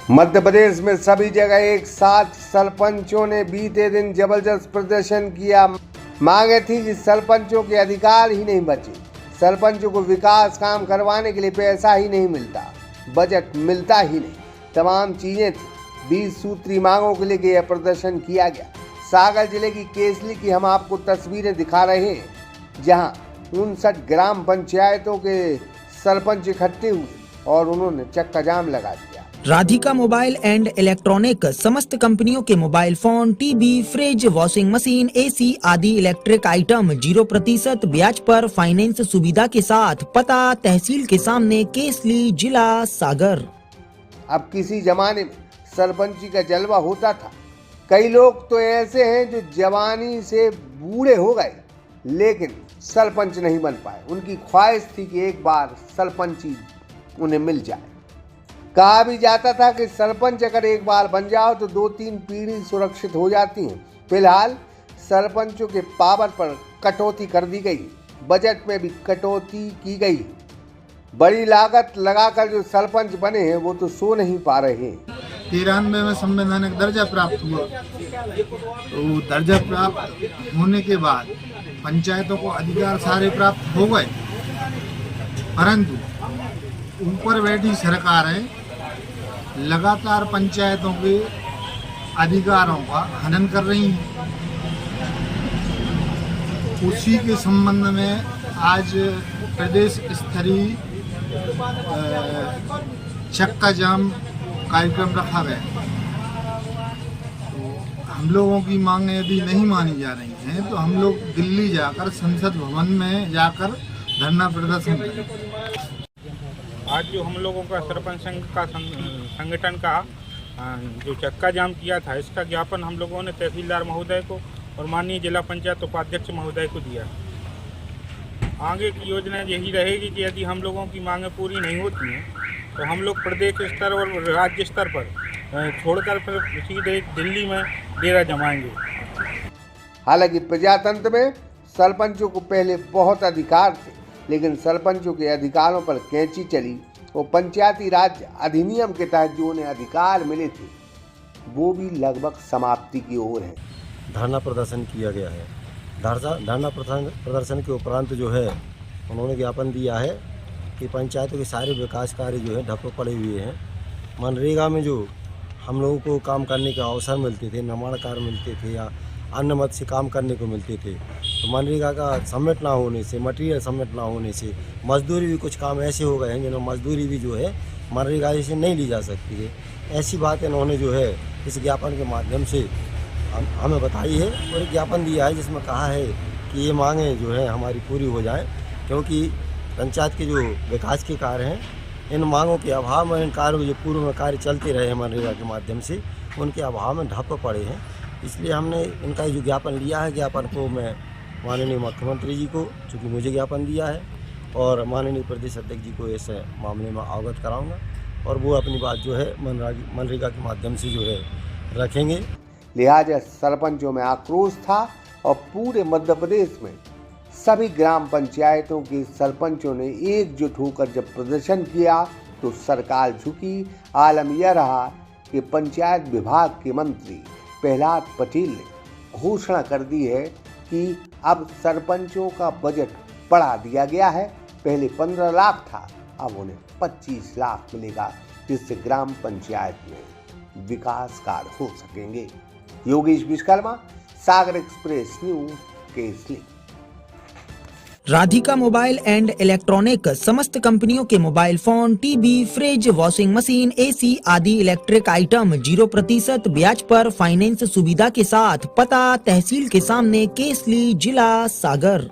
मध्य प्रदेश में सभी जगह एक साथ सरपंचों ने बीते दिन जबरदस्त प्रदर्शन किया। मांगे थी कि सरपंचों के अधिकार ही नहीं बचे। सरपंचों को विकास काम करवाने के लिए पैसा ही नहीं मिलता, बजट मिलता ही नहीं, तमाम चीजें थी। 20 सूत्री मांगों के लिए यह प्रदर्शन किया गया। सागर जिले की केसली की हम आपको तस्वीरें दिखा रहे हैं, जहां 59 ग्राम पंचायतों के सरपंच इकट्ठे हुए और उन्होंने चक्का जाम लगा दिया। राधिका मोबाइल एंड इलेक्ट्रॉनिक समस्त कंपनियों के mobile phone, TV, fridge, washing machine, AC आदि इलेक्ट्रिक आइटम 0% ब्याज पर फाइनेंस सुविधा के साथ। पता तहसील के सामने, केसली, जिला सागर। अब किसी जमाने में सरपंची का जलवा होता था। कई लोग तो ऐसे हैं जो जवानी से बूढ़े हो गए लेकिन सरपंच नहीं बन पाए। उनकी ख्वाहिश थी कि एक बार सरपंची उन्हें मिल जाए। कहा भी जाता था कि सरपंच अगर एक बार बन जाओ तो 2-3 पीढ़ी सुरक्षित हो जाती हैं। फिलहाल सरपंचों के पावर पर कटौती कर दी गई, बजट में भी कटौती की गई। बड़ी लागत लगाकर जो सरपंच बने हैं वो तो सो नहीं पा रहे हैं। 93 में संवैधानिक दर्जा प्राप्त हुआ, तो दर्जा प्राप्त होने के बाद पंचायतों को अधिकार सारे प्राप्त हो गए, परंतु ऊपर बैठी सरकारें लगातार पंचायतों के अधिकारों का हनन कर रही हैं। उसी के संबंध में आज प्रदेश स्तरीय चक्का जाम कार्यक्रम रखा गया। तो हम लोगों की मांगें यदि नहीं मानी जा रही हैं तो हम लोग दिल्ली जाकर संसद भवन में जाकर धरना प्रदर्शन करेंगे। आज जो हम लोगों का सरपंच संघ का संगठन का जो चक्का जाम किया था, इसका ज्ञापन हम लोगों ने तहसीलदार महोदय को और माननीय जिला पंचायत उपाध्यक्ष महोदय को दिया। आगे की योजना यही रहेगी कि यदि हम लोगों की मांगें पूरी नहीं होती हैं तो हम लोग प्रदेश स्तर और राज्य स्तर पर छोड़कर फिर सीधे दिल्ली में डेरा जमाएंगे। हालांकि प्रजातंत्र में सरपंचों को पहले बहुत अधिकार थे, लेकिन सरपंचों के अधिकारों पर कैंची चली और पंचायती राज अधिनियम के तहत जो उन्हें अधिकार मिले थे वो भी लगभग समाप्ति की ओर है। धरना प्रदर्शन किया गया है। धरना प्रदर्शन के उपरांत जो है उन्होंने ज्ञापन दिया है कि पंचायतों के सारे विकास कार्य जो है ढप्प पड़े हुए हैं। मनरेगा में जो हम लोगों को काम करने के अवसर मिलते थे, निर्माण कार्य मिलते थे या अन्य मत से काम करने को मिलते थे, तो मनरेगा का सबमिट ना होने से, मटेरियल सबमिट ना होने से मजदूरी भी कुछ काम ऐसे हो गए हैं जिन्होंने मजदूरी भी जो है मनरेगा से नहीं ली जा सकती है। ऐसी बात इन्होंने जो है इस ज्ञापन के माध्यम से हमें बताई है और ज्ञापन दिया है जिसमें कहा है कि ये मांगें जो है हमारी पूरी हो जाएं, क्योंकि पंचायत के जो विकास के कार्य हैं इन मांगों के अभाव में, इन कार्यों जो पूर्व में कार्य चलते रहे मनरेगा के माध्यम से, उनके अभाव में ढप्प पड़े हैं। इसलिए हमने इनका जो ज्ञापन लिया है, ज्ञापन को मैं माननीय मुख्यमंत्री जी को, चूँकि मुझे ज्ञापन दिया है, और माननीय प्रदेश अध्यक्ष जी को इस मामले में अवगत कराऊंगा और वो अपनी बात जो है मनरेगा के माध्यम से जो है रखेंगे। लिहाजा सरपंचों में आक्रोश था और पूरे मध्य प्रदेश में सभी ग्राम पंचायतों के सरपंचों ने एकजुट होकर जब प्रदर्शन किया तो सरकार झुकी। आलम यह रहा कि पंचायत विभाग के मंत्री प्रहलाद पटेल ने घोषणा कर दी है कि अब सरपंचों का बजट बढ़ा दिया गया है। पहले 15 लाख था, अब उन्हें 25 लाख मिलेगा, जिससे ग्राम पंचायत में विकास कार्य हो सकेंगे। Yogesh Vishwakarma, Sagar express news, Kesli. Radhika mobile and electronic समस्त कंपनियों के mobile phone, TV, fridge, washing machine, AC आदि इलेक्ट्रिक आइटम 0% ब्याज पर फाइनेंस सुविधा के साथ। पता तहसील के सामने, केसली, जिला सागर।